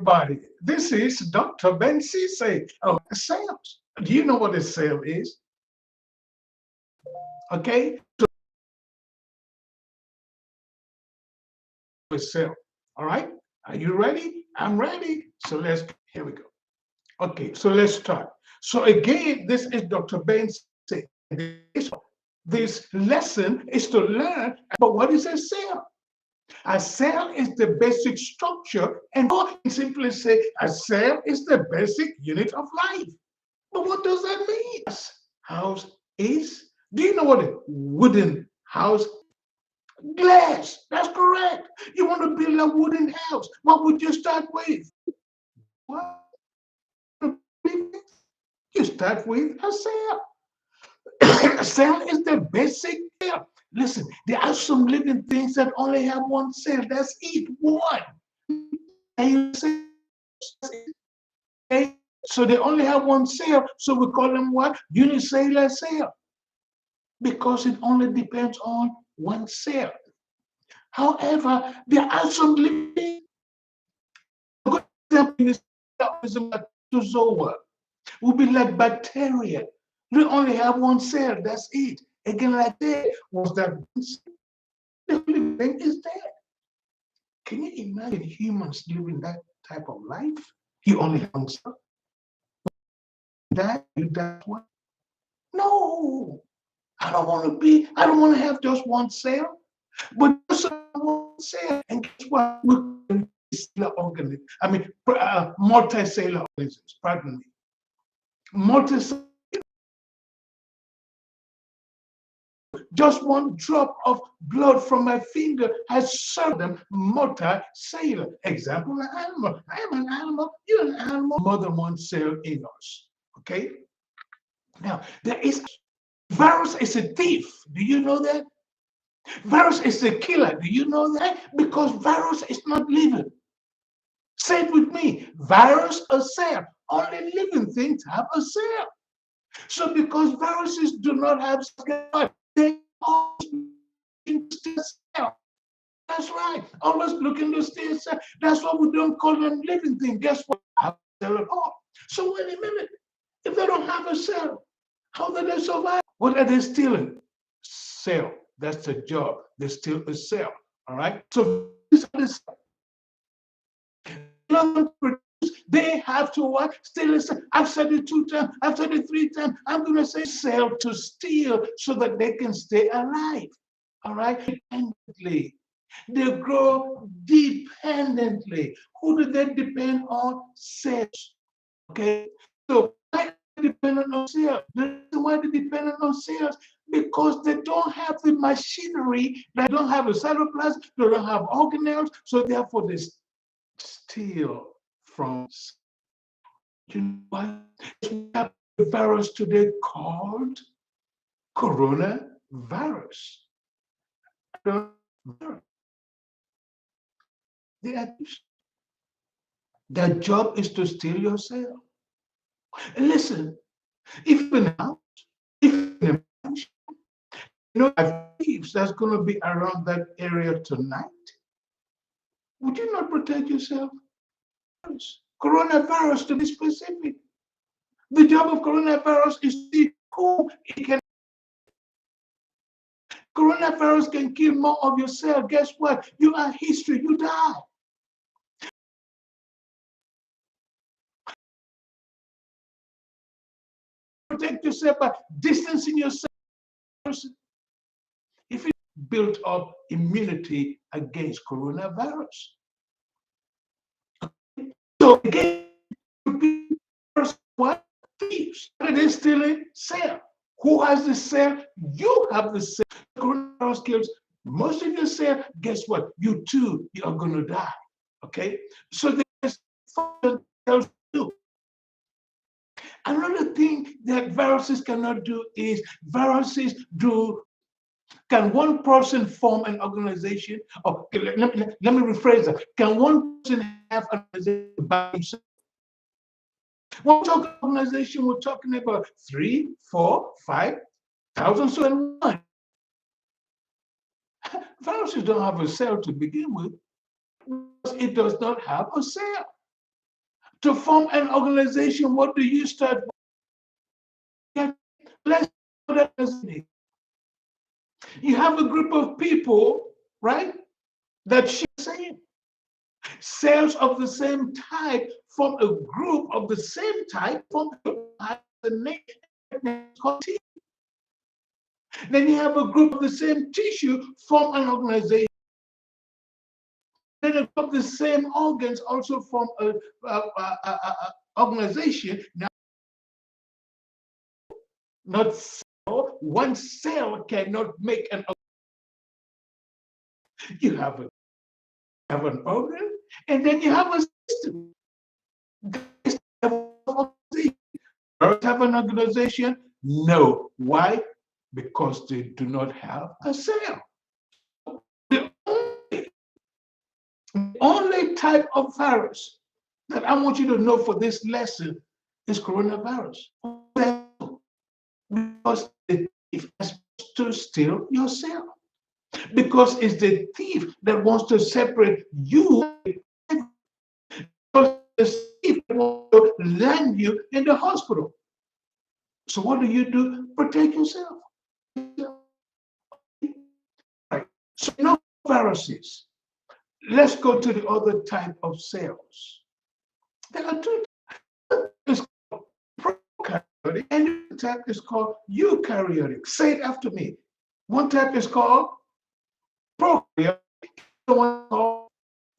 everybody. This is Dr. Ben Cisse of sales. Do you know what a sale is? Okay, so a sale. All right, are you ready? I'm ready. So here we go. Okay, so let's start. So again, this is Dr. Ben Cisse. This lesson is to learn about what is a sale. A cell is the basic structure, and simply say a cell is the basic unit of life. But what does that mean? House is. Do you know what a wooden house? Glass. That's correct. You want to build a wooden house. What would you start with? What? You start with a cell. A cell is the basic cell. Listen, there are some living things that only have one cell. That's it. One. And so they only have one cell. So we call them what? Unicellular cell. Because it only depends on one cell. However, there are some living protozoa will be like bacteria. They only have one cell. That's it. Again, like that was that the living thing is dead. Can you imagine humans living that type of life? You only have one cell. That you die one. No, I don't want to have just one cell, but just one cell. And guess what? We're cellular organisms. I mean, multicellular organisms, pardon me. Multicellular. Just one drop of blood from my finger has served them multicellular. Example, an animal. I am an animal, you're an animal, more than one cell in us. Okay? Now, there is virus is a thief. Do you know that? Virus is a killer. Do you know that? Because virus is not living. Say it with me. Virus, a cell. Only living things have a cell. So because viruses do not have cells, they always into cell. That's right. Always looking to stay cell. That's why we don't call them living things. Guess what? Have a cell at all. So wait a minute. If they don't have a cell, how do they survive? What are they stealing? Cell. That's the job. They steal a cell. All right. So they have to what? Steal a cell. I've said it 2 times. I've said it 3 times. I'm going to say cell to steal so that they can stay alive. All right. Dependently. They grow dependently. Who do they depend on? Cells. Okay. So dependent on cells. The reason why they dependent on cells because they don't have the machinery. They don't have a cytoplasm. They don't have organelles. So therefore, they steal from. You know what? We have a virus today called coronavirus. Their job is to steal your cell. Listen, if thieves that's going to be around that area tonight, would you not protect yourself? Coronavirus, to be specific. The job of coronavirus is to see who it can. Coronavirus can kill more of your cell. Guess what? You are history. You die. Protect yourself by distancing yourself. If you built up immunity against coronavirus. So again, what? Thieves. Are they stealing? Cell. Who has the cell? You have the cell. Coronavirus kills most of your cell. Guess what? You too, you are going to die. Okay? So there's cells too. Another thing that viruses cannot do is viruses do. Can one person form an organization? Oh, let me rephrase that. Can one person have an organization by himself? When we talk organization, we're talking about 3, 4, 5,000 so and one. Viruses don't have a cell to begin with. It does not have a cell. To form an organization, what do you start? Let's you have a group of people, right? That share the same cells of the same type form a group of the same type, form the name called team. Then you have a group of the same tissue, form an organization. Then a group of the same organs also form a organization. Now, not cell. One cell cannot make an. You have an organ, and then you have a system. Birds have an organization? No. Why? Because they do not have a cell. The only type of virus that I want you to know for this lesson is coronavirus. Because the thief is to steal your cell. Because it's the thief that wants to separate you. Because the thief wants to land you in the hospital. So what do? Protect yourself. Right. So no viruses. Let's go to the other type of cells. There are two types. Prokaryotic, and the type is called eukaryotic. Say it after me. One type is called prokaryotic, the one called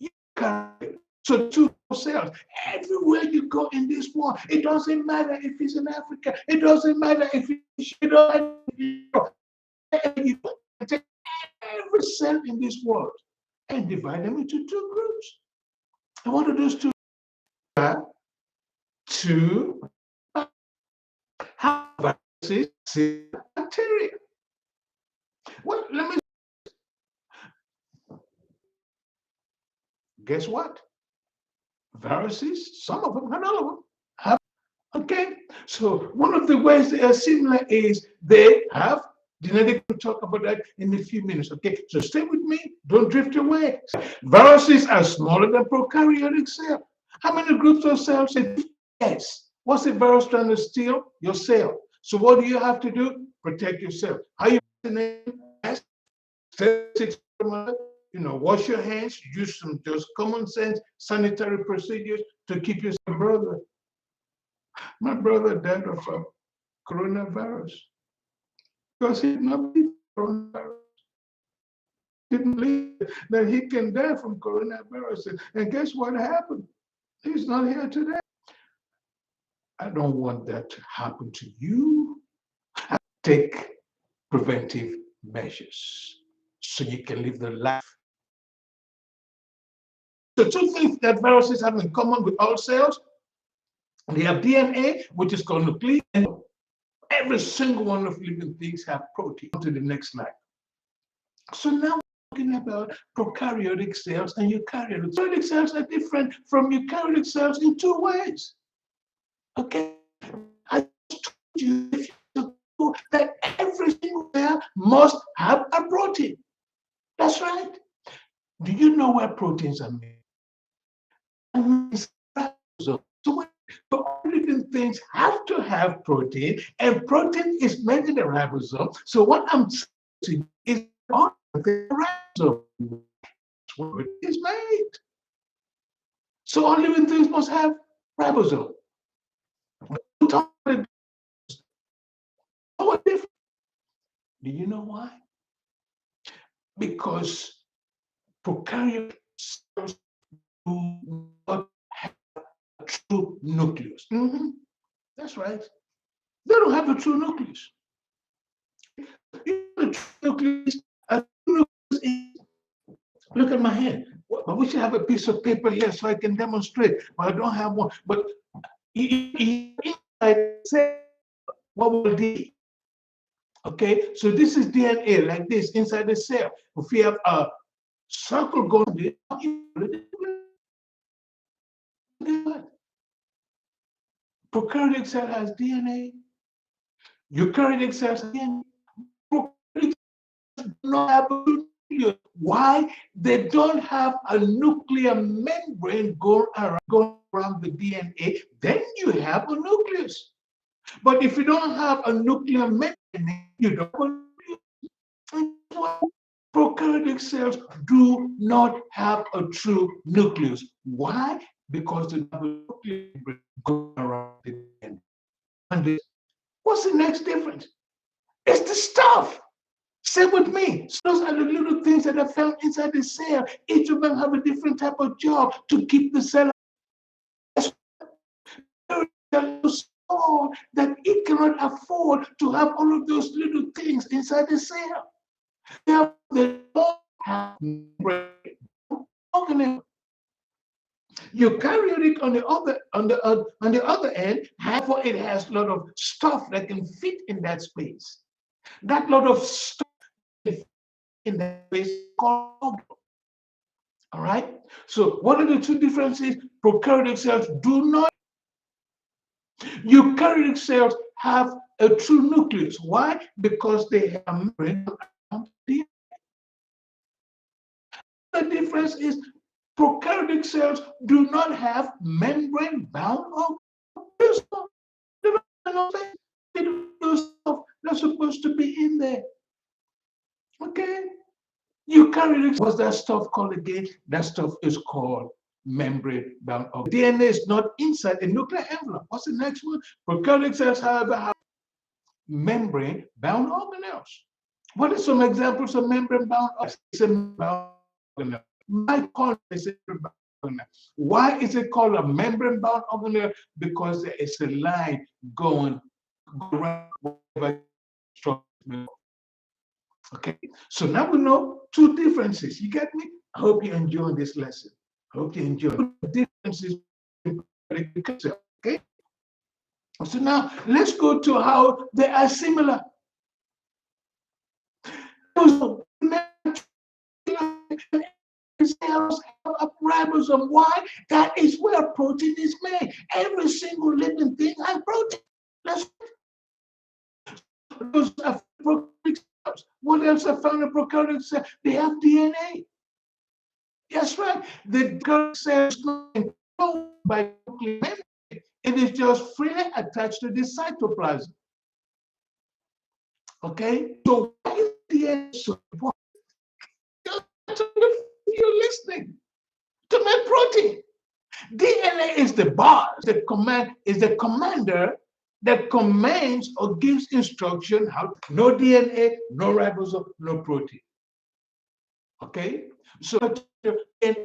eukaryotic. So two cells. Everywhere you go in this world, it doesn't matter if it's in Africa, it doesn't matter if it's you take every cell in this world and divide them into two groups. And what do those two have viruses, bacteria? Well, let me guess what? Viruses, some of them, not all of them, have. Okay, so one of the ways they are similar is they have genetic. We'll talk about that in a few minutes. Okay, so stay with me, don't drift away. Viruses are smaller than prokaryotic cells. How many groups of cells? Yes. What's the virus trying to steal? Your cell. So what do you have to do? Protect yourself. How you wash your hands, use some just common sense sanitary procedures to keep yourself. Brother, my brother died of coronavirus because he did not believe coronavirus. Didn't believe that he can die from coronavirus. And guess what happened? He's not here today. I don't want that to happen to you. Take preventive measures so you can live the life. So two things that viruses have in common with all cells. They have DNA, which is called nucleic, and every single one of living things have protein. To the next slide. So now we're talking about prokaryotic cells and eukaryotic. Prokaryotic cells are different from eukaryotic cells in two ways. Okay, I told you that every single cell must have a protein. That's right. Do you know where proteins are made? So all living things have to have protein, and protein is made in the ribosome. So what I'm saying is all the ribosome is made. So all living things must have ribosome. Do you know why? Because prokaryotic cells do not have a true nucleus. That's right. They don't have a true nucleus. Look at my hand. I wish I have a piece of paper here so I can demonstrate, but I don't have one. But inside, what will it be? Okay, so this is DNA like this inside the cell. If we have a circle going, prokaryotic cell has DNA. Eukaryotic cells have DNA. Prokaryotic cells do not have a nucleus. Why? They don't have a nuclear membrane going around. around the DNA, then you have a nucleus. But if you don't have a nuclear membrane, you don't have a nucleus. Prokaryotic cells do not have a true nucleus. Why? Because the nucleus goes around the DNA. And what's the next difference? It's the stuff. Say with me. So those are the little things that are found inside the cell. Each of them have a different type of job to keep the cell small that it cannot afford to have all of those little things inside the cell. They all have organism. Eukaryotic on the other end, therefore it has a lot of stuff that can fit in that space. That lot of stuff in that space called organ. All right. So what are the two differences? Prokaryotic cells do not. Eukaryotic cells have a true nucleus. Why? Because they have a membrane around the. The difference is prokaryotic cells do not have membrane-bound organs. They're supposed to be in there. Okay? Eukaryotic, what's that stuff called again? That stuff is called membrane-bound organs. DNA is not inside a nuclear envelope. What's the next one? Prokaryotic cells, however, have membrane-bound organelles. What are some examples of membrane-bound organelles? Why is it called a membrane-bound organelle? Because there is a line going around whatever structure. Okay, so now we know two differences. You get me? I hope you're enjoying this lesson. I hope you enjoy the differences. Okay, so now let's go to how they are similar. Cells have a ribosome. Why? That is where protein is made. Every single living thing has protein. That's those are prokaryotic cells. What else are found in prokaryotic cells? They have DNA. That's right. The prokaryotic cell is not enclosed by nuclear membrane. It is just freely attached to the cytoplasm. Okay? So why is DNA so important? You're listening to my protein. DNA is the boss, the commander that commands or gives instruction how. No DNA, no ribosome, no protein. Okay, so in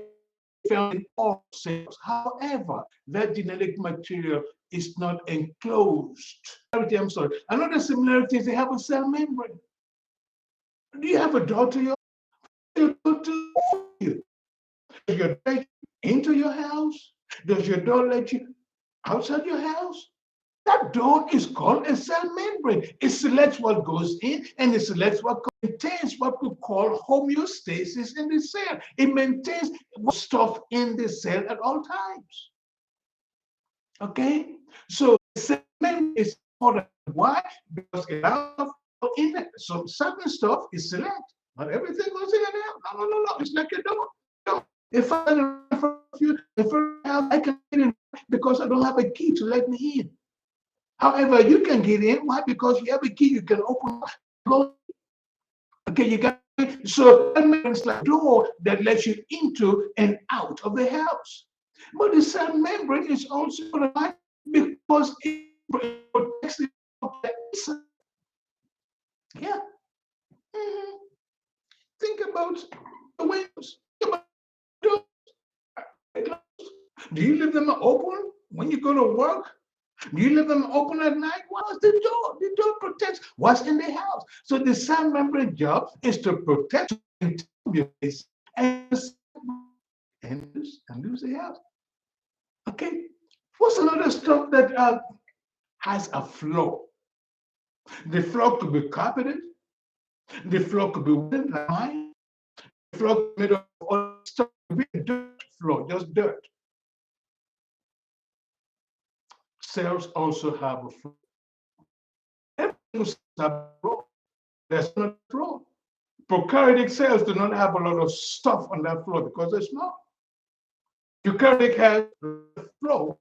found in all cells. However, that genetic material is not enclosed. I'm sorry. Another similarity is they have a cell membrane. Do you have a door to your you? Does your door let you into your house? Does your door let you outside your house? That door is called a cell membrane. It selects what goes in and it selects what contains what we call homeostasis in the cell. It maintains stuff in the cell at all times. Okay? So the cell membrane is important. Why? Because it allows in it. So certain stuff is select. Not everything goes in and out. No. It's like a door. If I can get in because I don't have a key to let me in. However, you can get in. Why? Because you have a key. You can open, close. Okay, you got it. So it's like a door that lets you into and out of the house. But the cell membrane is also right because it protects the inside. Yeah. Mm-hmm. Think about the windows. Do you leave them open when you go to work? Do you leave them open at night? What's the door? The door protects what's in the house. So the cell membrane job is to protect and lose the house. Okay. What's another stuff that has a floor? The floor could be carpeted. The floor could be wooden line. The floor could be made of all stuff. Dirt floor, just dirt. Cells also have a floor. Everything have a floor. There's not a floor. Prokaryotic cells do not have a lot of stuff on that floor because there's not. Eukaryotic has floor.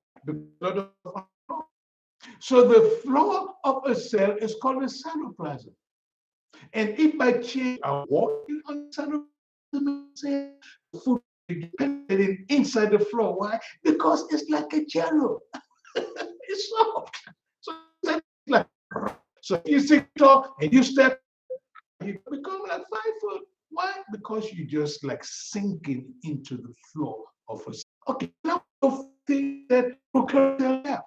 So the floor of a cell is called a cytoplasm. And if by chance I'm walking on cytoplasm, food penetrating inside the floor. Why? Because it's like a jello. It's soft. So it's like, so you sit tall and you step, you become like 5 foot. Why? Because you just like sinking into the floor of a. Okay, now think that prokaryotic have.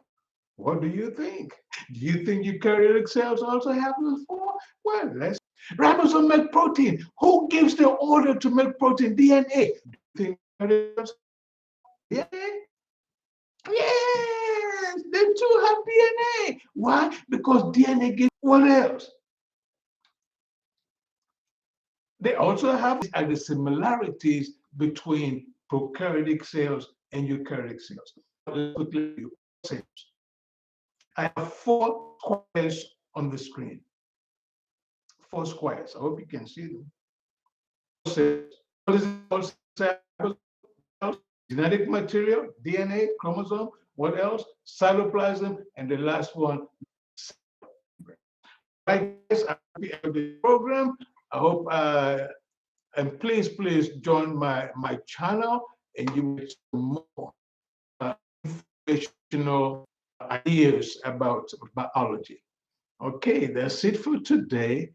What do you think? Do you think eukaryotic cells also have this floor? Well, let's. Ribosome make protein. Who gives the order to make protein? DNA. Do you think? Yeah. Yes, they too have DNA. Why? Because DNA gives what else? They also have the similarities between prokaryotic cells and eukaryotic cells. Let's quickly cells. I have 4 squares on the screen. 4 squares. I hope you can see them. What is it called? Genetic material, DNA, chromosome. What else? Cytoplasm, and the last one. Right, guys, I hope you enjoyed the program. I hope, and please join my channel, and you will get more informational ideas about biology. Okay, that's it for today.